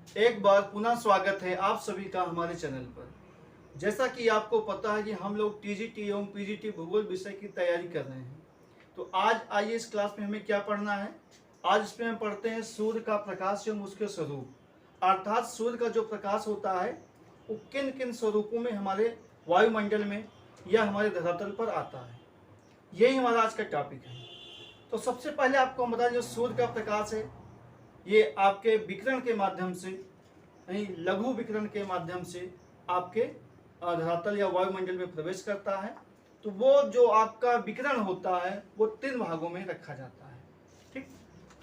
एक बार पुनः स्वागत है आप सभी का हमारे चैनल पर। जैसा कि आपको पता है कि हम लोग टीजीटी एवं पीजीटी भूगोल विषय की तैयारी कर रहे हैं। तो आज आइए इस क्लास में हमें क्या पढ़ना है। आज इसमें हम पढ़ते हैं सूर्य का प्रकाश एवं उसके स्वरूप, अर्थात सूर्य का जो प्रकाश होता है वो किन किन स्वरूपों में हमारे वायुमंडल में या हमारे धरातल पर आता है। यही हमारा आज का टॉपिक है। तो सबसे पहले आपको हम बता दें, जो सूर्य का प्रकाश है ये आपके विकिरण के माध्यम से, यानी लघु विकिरण के माध्यम से आपके धरातल या वायुमंडल में प्रवेश करता है। तो वो जो आपका विकिरण होता है वो 3 भागों में रखा जाता है। ठीक,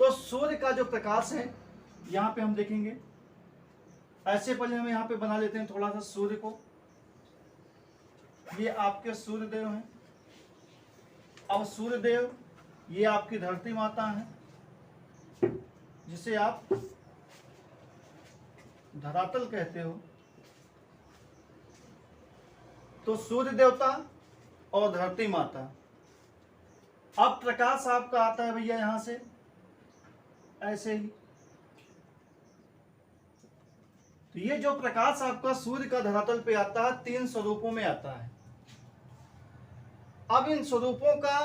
तो सूर्य का जो प्रकाश है यहाँ पे हम देखेंगे। ऐसे पहले हम यहाँ पे बना लेते हैं थोड़ा सा सूर्य को। ये आपके सूर्यदेव हैं। अब सूर्यदेव ये आपकी धरती माता है, जिसे आप धरातल कहते हो। तो सूर्य देवता और धरती माता। अब प्रकाश आपका आता है भैया यहां से ऐसे ही। तो ये जो प्रकाश आपका सूर्य का धरातल पे आता है 3 स्वरूपों में आता है। अब इन स्वरूपों का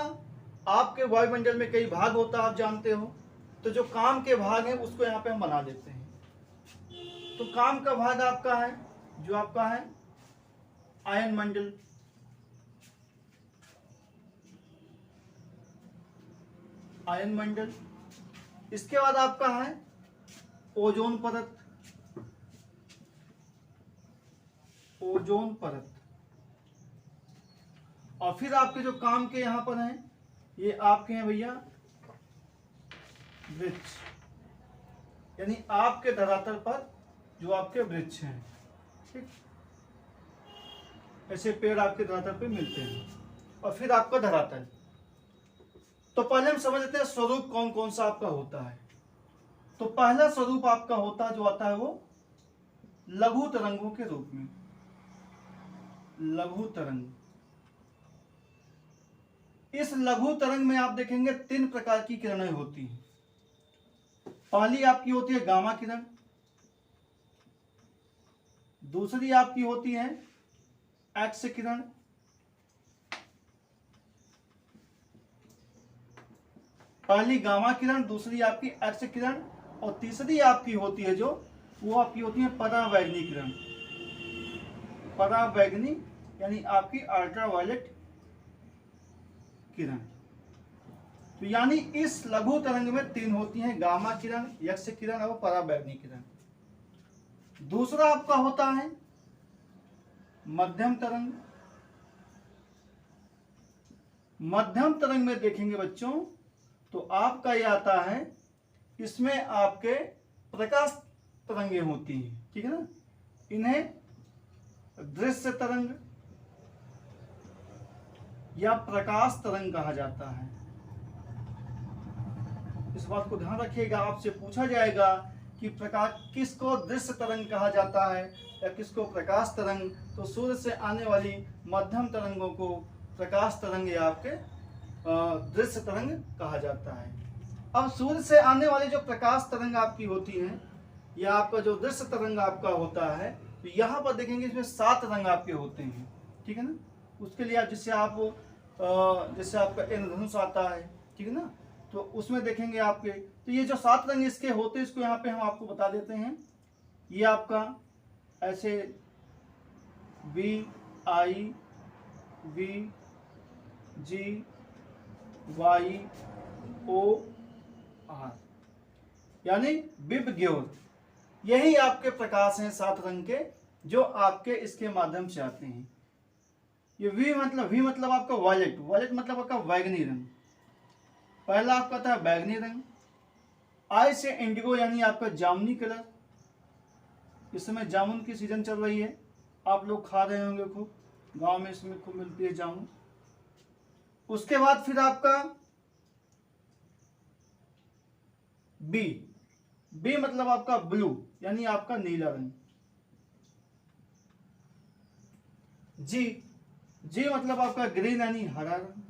आपके वायुमंडल में कई भाग होता है, आप जानते हो। तो जो काम के भाग हैं उसको यहाँ पे हम बना देते हैं। तो काम का भाग आपका है जो आपका है आयन मंडल, आयन मंडल। इसके बाद आपका है ओजोन परत, ओजोन परत। और फिर आपके जो काम के यहां पर हैं ये आपके हैं भैया वृक्ष, यानी आपके धरातल पर जो आपके वृक्ष हैं। ठीक, ऐसे पेड़ आपके धरातल पे मिलते हैं। और फिर आपका धरातल। तो पहले हम समझ लेते हैं स्वरूप कौन कौन सा आपका होता है। तो पहला स्वरूप आपका होता है जो आता है वो लघु तरंगों के रूप में, लघु तरंग। इस लघु तरंग में आप देखेंगे 3 प्रकार की किरणें होती हैं। पहली आपकी होती है गामा किरण, दूसरी आपकी होती है एक्स किरण, पहली गामा किरण, दूसरी आपकी एक्स किरण, और तीसरी आपकी होती है जो वो आपकी होती है परावैगनी किरण। परावैगनी यानी आपकी अल्ट्रावायलेट किरण। तो यानी इस लघु तरंग में 3 होती हैं, गामा किरण, एक्स किरण और परावैगनी किरण। दूसरा आपका होता है मध्यम तरंग। मध्यम तरंग में देखेंगे बच्चों तो आपका यह आता है, इसमें आपके प्रकाश तरंगे होती हैं। ठीक है ना, इन्हें दृश्य तरंग या प्रकाश तरंग कहा जाता है। इस बात को ध्यान रखिएगा, आपसे पूछा जाएगा कि प्रकाश किसको दृश्य तरंग कहा जाता है या किसको प्रकाश तरंग। तो सूर्य से आने वाली मध्यम तरंगों को प्रकाश तरंग या आपके दृश्य तरंग कहा जाता है। अब सूर्य से आने वाली जो प्रकाश तरंग आपकी होती है या आपका जो दृश्य तरंग आपका होता है, तो यहाँ पर देखेंगे इसमें 7 रंग आपके होते हैं। ठीक है ना, उसके लिए आप जैसे आपका इंद्रधनुष आता है, ठीक है ना, तो उसमें देखेंगे आपके। तो ये जो 7 रंग इसके होते हैं इसको यहाँ पे हम आपको बता देते हैं। ये आपका ऐसे VI VGYOR यानी विबग्योर। यही आपके प्रकाश हैं 7 रंग के जो आपके इसके माध्यम से आते हैं। ये V मतलब आपका वायलेट, वायलेट मतलब आपका बैगनी रंग। पहला आपका था बैगनी रंग। I से इंडिगो यानी आपका जामुनी कलर। इस समय जामुन की सीजन चल रही है, आप लोग खा रहे होंगे खूब, गांव में इसमें खूब मिलती है जामुन। उसके बाद फिर आपका B मतलब आपका ब्लू यानी आपका नीला रंग। G मतलब आपका ग्रीन यानी हरा रंग।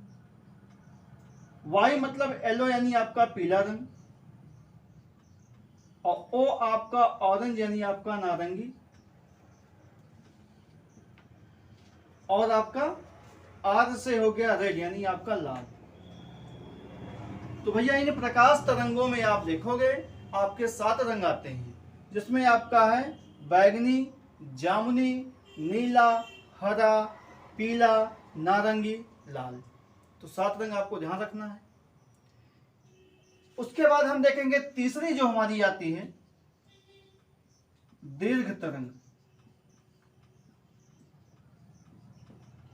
Y मतलब येलो यानी आपका पीला रंग। और ओ आपका ऑरेंज यानी आपका नारंगी, और आपका आर से हो गया रेड यानी आपका लाल। तो भैया इन प्रकाश तरंगों में आप देखोगे आपके 7 रंग आते हैं, जिसमें आपका है बैगनी, जामुनी, नीला, हरा, पीला, नारंगी, लाल। तो 7 रंग आपको ध्यान रखना है। उसके बाद हम देखेंगे तीसरी जो हमारी आती है दीर्घ तरंग।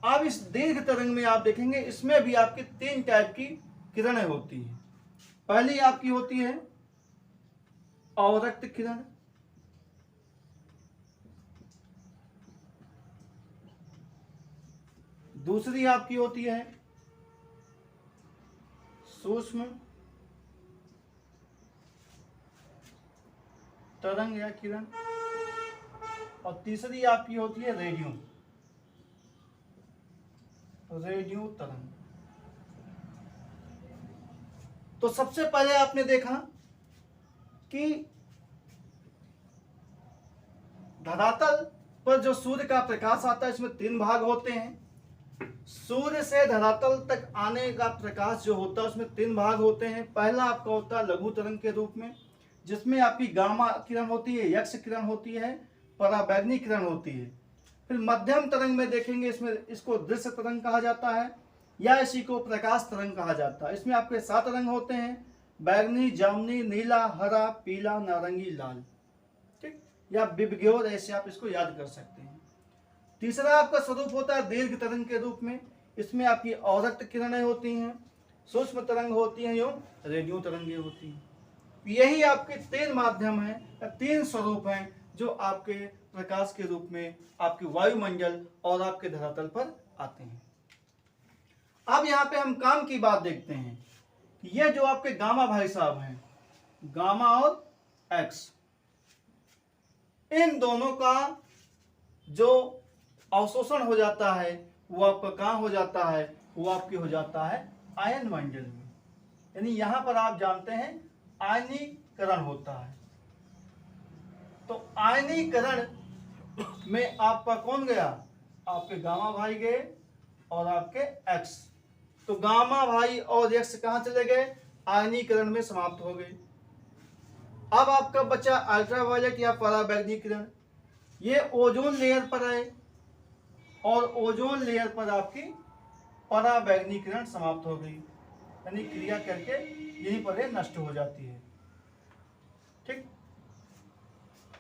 अब इस दीर्घ तरंग में आप देखेंगे इसमें भी आपकी 3 टाइप की किरणें होती हैं। पहली आपकी होती है अवरक्त किरण, दूसरी आपकी होती है सूक्ष्म तरंग या किरण, और तीसरी आपकी होती है रेडियो तरंग। तो सबसे पहले आपने देखा कि धरातल पर जो सूर्य का प्रकाश आता है इसमें 3 भाग होते हैं। सूर्य से धरातल तक आने का प्रकाश जो होता है उसमें 3 भाग होते हैं। पहला आपका होता है लघु तरंग के रूप में, जिसमें आपकी गामा किरण होती है, यक्ष किरण होती है, पराबैंगनी किरण होती है। फिर मध्यम तरंग में देखेंगे इसमें इसको दृश्य तरंग कहा जाता है या इसी को प्रकाश तरंग कहा जाता है। इसमें आपके 7 रंग होते हैं, बैगनी, जामुनी, नीला, हरा, पीला, नारंगी, लाल। ठीक, या बिबग्योर ऐसे आप इसको याद कर सकते हैं। तीसरा आपका स्वरूप होता है दीर्घ तरंग के रूप में। इसमें आपकी अवरक्त किरणें होती हैं, सूक्ष्म तरंग होती हैं एवं रेडियो तरंगें होती हैं। यही आपके 3 माध्यम हैं या 3 स्वरूप हैं जो आपके प्रकाश के रूप में आपके वायुमंडल और आपके धरातल पर आते हैं। अब यहाँ पे हम काम की बात देखते हैं। ये जो आपके गामा भाई साहब हैं, गामा और एक्स, इन दोनों का जो अवशोषण हो जाता है वो आपका कहाँ हो जाता है, वो आपके हो जाता है आयन मंडल में। यानी यहां पर आप जानते हैं आयनीकरण होता है। तो आयनीकरण में आपका कौन गया, आपके गामा भाई गए और आपके एक्स। तो गामा भाई और एक्स कहां चले गए, आयनीकरण में समाप्त हो गए। अब आपका बचा अल्ट्रावायलेट या पराबैंगनी किरण। ये ओजोन लेयर पर आए और ओजोन लेयर पर आपकी पराबैंगनी किरण समाप्त हो गई, यानी क्रिया करके यहीं पर नष्ट हो जाती है। ठीक,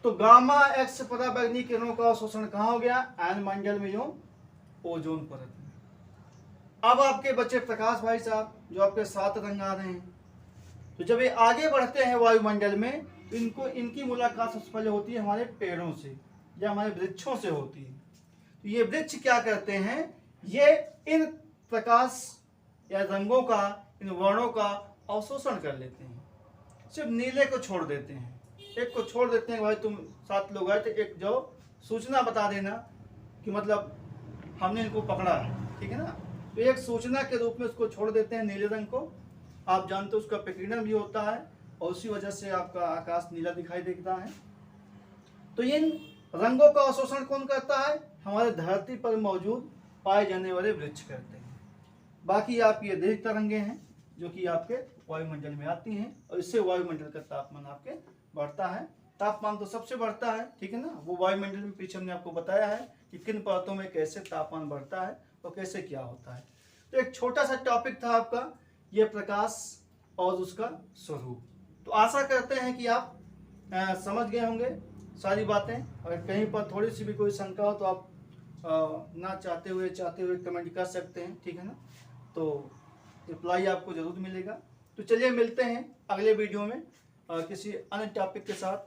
तो गामा एक्स पराबैंगनी किरणों का अवशोषण कहां हो गया, आयन मंडल में, जो ओजोन परत में। अब आपके बचे प्रकाश भाई साहब, जो आपके 7 रंग आ रहे हैं। तो जब ये आगे बढ़ते हैं वायुमंडल में, इनको इनकी मुलाकात सबसे पहले होती है हमारे पेड़ों से या हमारे वृक्षों से होती है। तो ये वृक्ष क्या करते हैं, ये इन प्रकाश या रंगों का, इन वर्णों का अवशोषण कर लेते हैं। सिर्फ नीले को छोड़ देते हैं, एक को छोड़ देते हैं। भाई तुम 7 लोग आए थे, एक जो सूचना बता देना कि मतलब हमने इनको पकड़ा है, ठीक है ना। तो एक सूचना के रूप में उसको छोड़ देते हैं नीले रंग को। आप जानते हो उसका प्रकीर्णन भी होता है और उसी वजह से आपका आकाश नीला दिखाई देता है। तो इन रंगों का अवशोषण कौन करता है, हमारे धरती पर मौजूद पाए जाने वाले वृक्ष करते हैं। बाकी आप ये दीर्घ तरंगे हैं जो कि आपके वायुमंडल में आती हैं और इससे वायुमंडल का तापमान आपके बढ़ता है। तापमान तो सबसे बढ़ता है, ठीक है ना। वो वायुमंडल में पीछे हमने आपको बताया है कि किन परतों में कैसे तापमान बढ़ता है और कैसे क्या होता है। तो एक छोटा सा टॉपिक था आपका ये प्रकाश और उसका स्वरूप। तो आशा करते हैं कि आप समझ गए होंगे सारी बातें। अगर कहीं पर थोड़ी सी भी कोई शंका हो तो आप ना चाहते हुए कमेंट कर सकते हैं, ठीक है ना। तो रिप्लाई आपको जरूर मिलेगा। तो चलिए मिलते हैं अगले वीडियो में किसी अन्य टॉपिक के साथ।